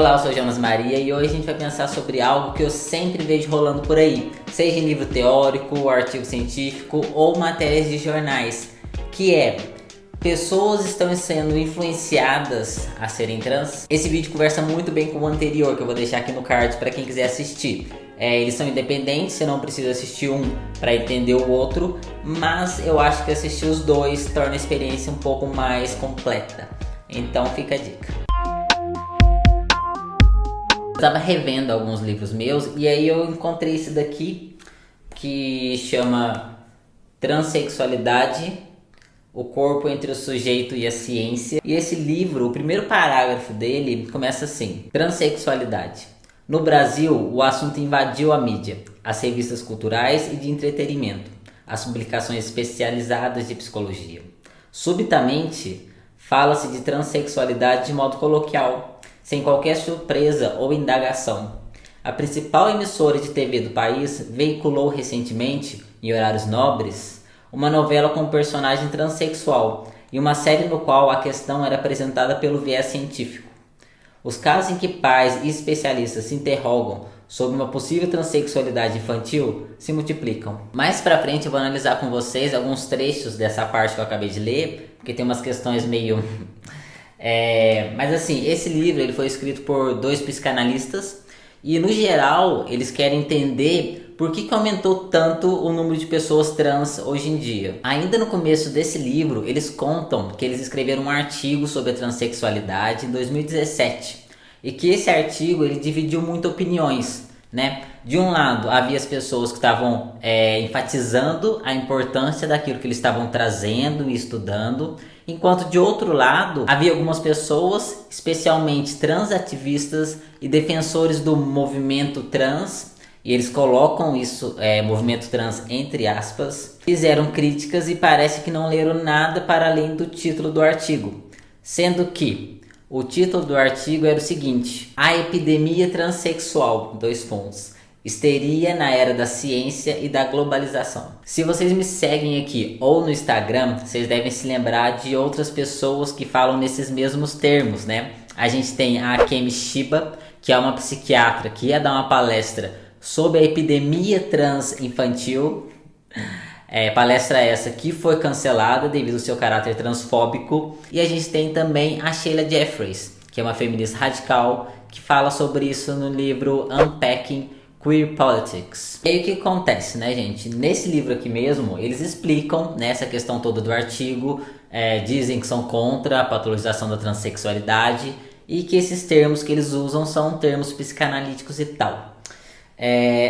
Olá, eu sou Jonas Maria e hoje a gente vai pensar sobre algo que eu sempre vejo rolando por aí, seja em livro teórico, artigo científico ou matérias de jornais, que é: pessoas estão sendo influenciadas a serem trans? Esse vídeo conversa muito bem com o anterior, que eu vou deixar aqui no card para quem quiser assistir. Eles são independentes, você não precisa assistir um para entender o outro, mas eu acho que assistir os dois torna a experiência um pouco mais completa. Então fica a dica. Eu estava revendo alguns livros meus e aí eu encontrei esse daqui que chama Transsexualidade, o corpo entre o sujeito e a ciência. E esse livro, o primeiro parágrafo dele começa assim: Transsexualidade. No Brasil, o assunto invadiu a mídia, as revistas culturais e de entretenimento, as publicações especializadas de psicologia. Subitamente, fala-se de transexualidade de modo coloquial, sem qualquer surpresa ou indagação. A principal emissora de TV do país veiculou recentemente, em horários nobres, uma novela com um personagem transexual e uma série no qual a questão era apresentada pelo viés científico. Os casos em que pais e especialistas se interrogam sobre uma possível transexualidade infantil se multiplicam. Mais pra frente eu vou analisar com vocês alguns trechos dessa parte que eu acabei de ler, porque tem umas questões meio... Mas assim, esse livro ele foi escrito por dois psicanalistas e no geral eles querem entender por que aumentou tanto o número de pessoas trans hoje em dia. Ainda no começo desse livro eles contam que eles escreveram um artigo sobre a transexualidade em 2017 e que esse artigo ele dividiu muito opiniões, né? De um lado havia as pessoas que estavam enfatizando a importância daquilo que eles estavam trazendo e estudando, enquanto de outro lado havia algumas pessoas, especialmente transativistas e defensores do movimento trans, e eles colocam isso, movimento trans entre aspas, fizeram críticas e parece que não leram nada para além do título do artigo, sendo que o título do artigo era o seguinte: A epidemia transexual, histeria na era da ciência e da globalização. Se vocês me seguem aqui ou no Instagram, vocês devem se lembrar de outras pessoas que falam nesses mesmos termos, né? A gente tem a Kemi Shiba, que é uma psiquiatra que ia dar uma palestra sobre a epidemia trans infantil. Palestra essa que foi cancelada devido ao seu caráter transfóbico. E a gente tem também a Sheila Jeffreys, que é uma feminista radical, que fala sobre isso no livro Unpacking Queer Politics. E aí o que acontece, né, gente? Nesse livro aqui mesmo, eles explicam, né, essa questão toda do artigo, dizem que são contra a patologização da transexualidade e que esses termos que eles usam são termos psicanalíticos e tal.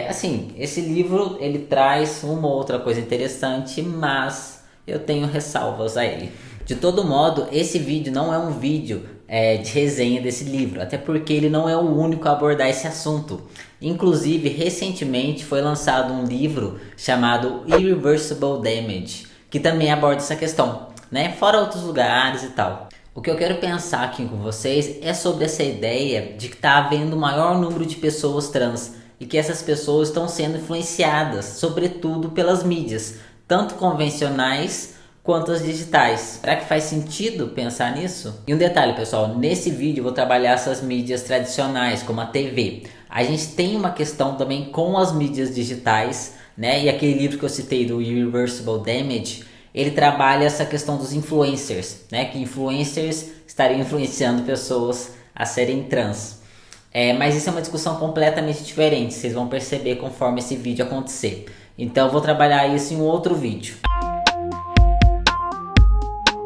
Assim, esse livro ele traz uma ou outra coisa interessante, mas eu tenho ressalvas a ele. De todo modo, esse vídeo não é um vídeo de resenha desse livro, até porque ele não é o único a abordar esse assunto. Inclusive, recentemente foi lançado um livro chamado Irreversible Damage, que também aborda essa questão, né? Fora outros lugares e tal. O que eu quero pensar aqui com vocês é sobre essa ideia de que está havendo um maior número de pessoas trans e que essas pessoas estão sendo influenciadas, sobretudo pelas mídias, tanto convencionais quanto as digitais. Será que faz sentido pensar nisso? E um detalhe, pessoal, nesse vídeo eu vou trabalhar essas mídias tradicionais, como a TV. A gente tem uma questão também com as mídias digitais, né? E aquele livro que eu citei do Irreversible Damage, ele trabalha essa questão dos influencers, né? Que influencers estariam influenciando pessoas a serem trans. Mas isso é uma discussão completamente diferente, vocês vão perceber conforme esse vídeo acontecer. Então eu vou trabalhar isso em um outro vídeo.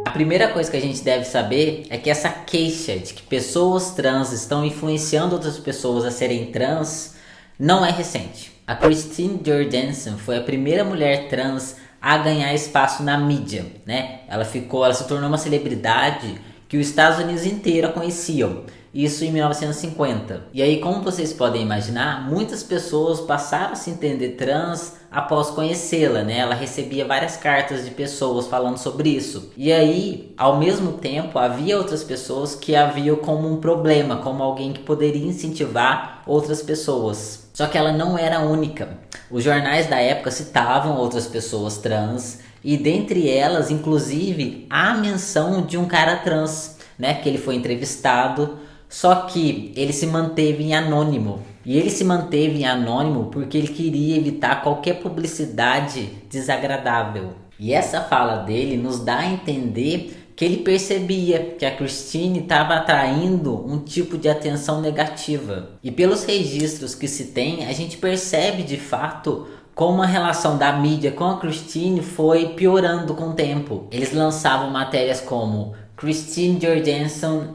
A primeira coisa que a gente deve saber é que essa queixa de que pessoas trans estão influenciando outras pessoas a serem trans não é recente. A Christine Jorgensen foi a primeira mulher trans a ganhar espaço na mídia, né? Ela se tornou uma celebridade que os Estados Unidos inteiro a conheciam. Isso em 1950. E aí, como vocês podem imaginar, muitas pessoas passaram a se entender trans após conhecê-la, né? Ela recebia várias cartas de pessoas falando sobre isso. E aí, ao mesmo tempo, havia outras pessoas que a viam como um problema, como alguém que poderia incentivar outras pessoas. Só que ela não era a única. Os jornais da época citavam outras pessoas trans e dentre elas, inclusive, a menção de um cara trans, né? Que ele foi entrevistado Só que ele se manteve em anônimo. E ele se manteve em anônimo porque ele queria evitar qualquer publicidade desagradável. E essa fala dele nos dá a entender que ele percebia que a Christine estava atraindo um tipo de atenção negativa. E pelos registros que se tem, a gente percebe de fato como a relação da mídia com a Christine foi piorando com o tempo. Eles lançavam matérias como Christine Jorgensen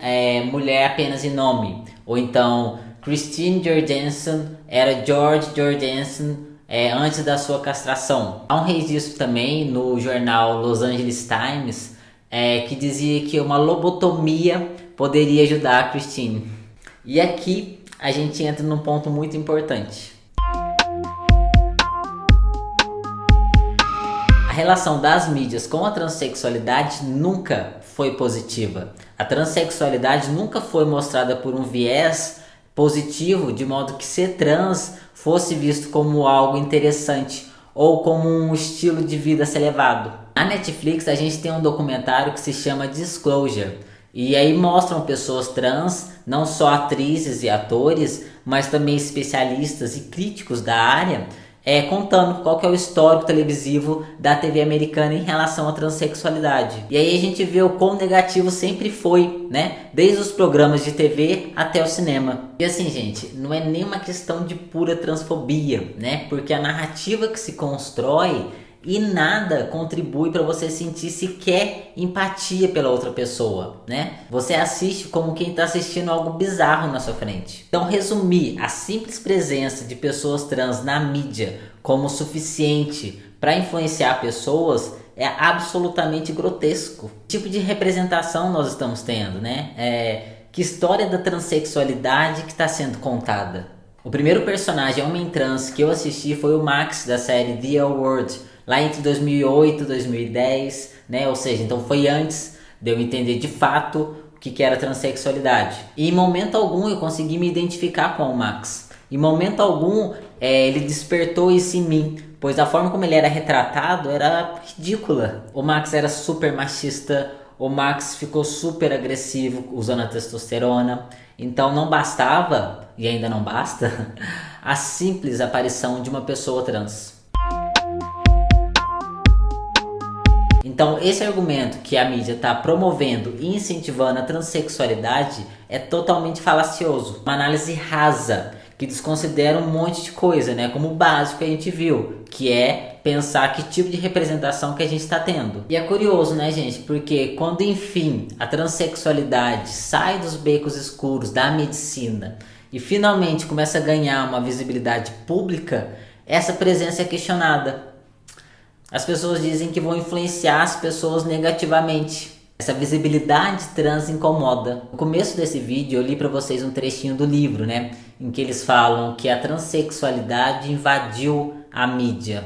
mulher apenas em nome, ou então Christine Jorgensen era George Jorgensen antes da sua castração. Há um registro também no jornal Los Angeles Times que dizia que uma lobotomia poderia ajudar a Christine. E aqui a gente entra num ponto muito importante. A relação das mídias com a transexualidade nunca foi positiva. A transexualidade nunca foi mostrada por um viés positivo, de modo que ser trans fosse visto como algo interessante ou como um estilo de vida a ser levado. Na Netflix a gente tem um documentário que se chama Disclosure, e aí mostram pessoas trans, não só atrizes e atores, mas também especialistas e críticos da área, contando qual que é o histórico televisivo da TV americana em relação à transexualidade. E aí a gente vê o quão negativo sempre foi, né? Desde os programas de TV até o cinema. E assim, gente, não é nenhuma questão de pura transfobia, né? Porque a narrativa que se constrói e nada contribui para você sentir sequer empatia pela outra pessoa, né? Você assiste como quem está assistindo algo bizarro na sua frente. Então, resumir a simples presença de pessoas trans na mídia como suficiente para influenciar pessoas é absolutamente grotesco. Que tipo de representação nós estamos tendo, né? Que história da transexualidade que está sendo contada? O primeiro personagem homem trans que eu assisti foi o Max, da série The L Word, lá entre 2008 e 2010, né? Ou seja, então foi antes de eu entender de fato o que era transexualidade. E em momento algum eu consegui me identificar com o Max. Em momento algum ele despertou isso em mim, pois a forma como ele era retratado era ridícula. O Max era super machista, o Max ficou super agressivo usando a testosterona. Então não bastava, e ainda não basta, a simples aparição de uma pessoa trans. Então esse argumento que a mídia está promovendo e incentivando a transexualidade é totalmente falacioso. Uma análise rasa, que desconsidera um monte de coisa, né? Como o básico que a gente viu, que é pensar que tipo de representação que a gente está tendo. E é curioso, né, gente? Porque quando, enfim, a transexualidade sai dos becos escuros da medicina e finalmente começa a ganhar uma visibilidade pública, essa presença é questionada. As pessoas dizem que vão influenciar as pessoas negativamente. Essa visibilidade trans incomoda. No começo desse vídeo eu li para vocês um trechinho do livro, né? Em que eles falam que a transexualidade invadiu a mídia.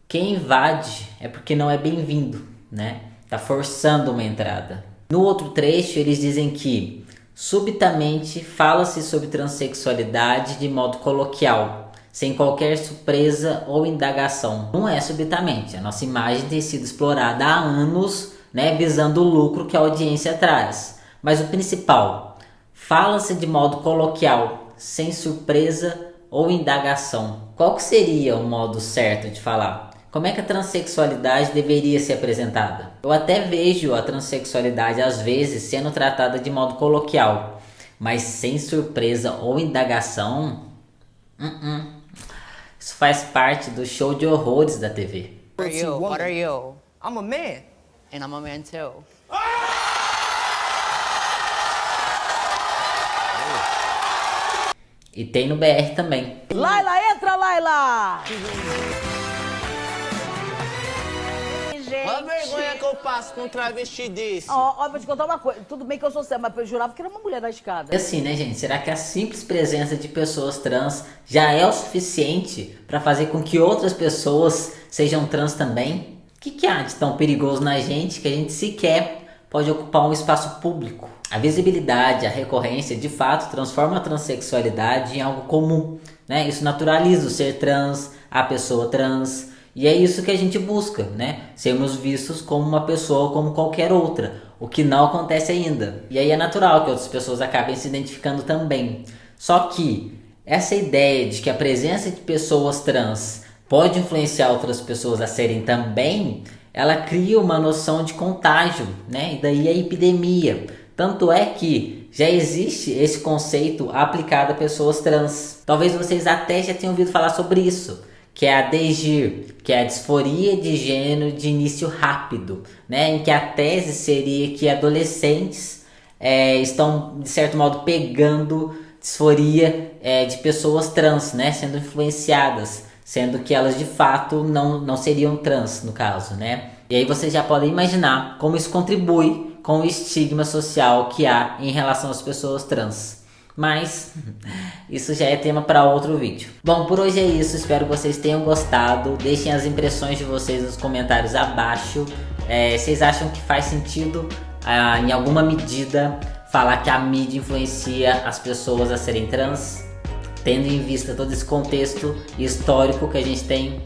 Quem invade é porque não é bem-vindo, né? Tá forçando uma entrada. No outro trecho eles dizem que subitamente fala-se sobre transexualidade de modo coloquial, sem qualquer surpresa ou indagação. Não é subitamente, a nossa imagem tem sido explorada há anos, né, visando o lucro que a audiência traz. Mas o principal, fala-se de modo coloquial, sem surpresa ou indagação. Qual que seria o modo certo de falar? Como é que a transexualidade deveria ser apresentada? Eu até vejo a transexualidade às vezes sendo tratada de modo coloquial, mas sem surpresa ou indagação? Isso faz parte do show de horrores da TV. What are you? I'm a man. And I'm a man too. E tem no BR também. Laila, entra, Laila! Olha a vergonha que eu passo com um travesti desse. Ó, vou te contar uma coisa. Tudo bem que eu sou séria, mas eu jurava que era uma mulher na escada. E assim, né, gente? Será que a simples presença de pessoas trans já é o suficiente para fazer com que outras pessoas sejam trans também? O que há de tão perigoso na gente que a gente sequer pode ocupar um espaço público? A visibilidade, a recorrência, de fato, transforma a transexualidade em algo comum, né? Isso naturaliza o ser trans, a pessoa trans. E é isso que a gente busca, né? Sermos vistos como uma pessoa como qualquer outra. o que não acontece ainda. E aí é natural que outras pessoas acabem se identificando também. Só que essa ideia de que a presença de pessoas trans pode influenciar outras pessoas a serem também, ela cria uma noção de contágio, né? E daí a epidemia. Tanto é que já existe esse conceito aplicado a pessoas trans. Talvez vocês até já tenham ouvido falar sobre isso, que é a DGIR, que é a disforia de gênero de início rápido, né? Em que a tese seria que adolescentes estão, de certo modo, pegando disforia de pessoas trans, né? Sendo influenciadas, sendo que elas de fato não seriam trans, no caso, né? E aí vocês já podem imaginar como isso contribui com o estigma social que há em relação às pessoas trans. Mas isso já é tema para outro vídeo. Bom, por hoje é isso. Espero que vocês tenham gostado. Deixem as impressões de vocês nos comentários abaixo. Vocês acham que faz sentido, em alguma medida, falar que a mídia influencia as pessoas a serem trans? Tendo em vista todo esse contexto histórico que a gente tem.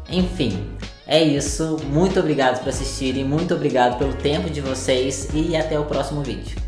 Enfim, é isso. Muito obrigado por assistirem. Muito obrigado pelo tempo de vocês. E até o próximo vídeo.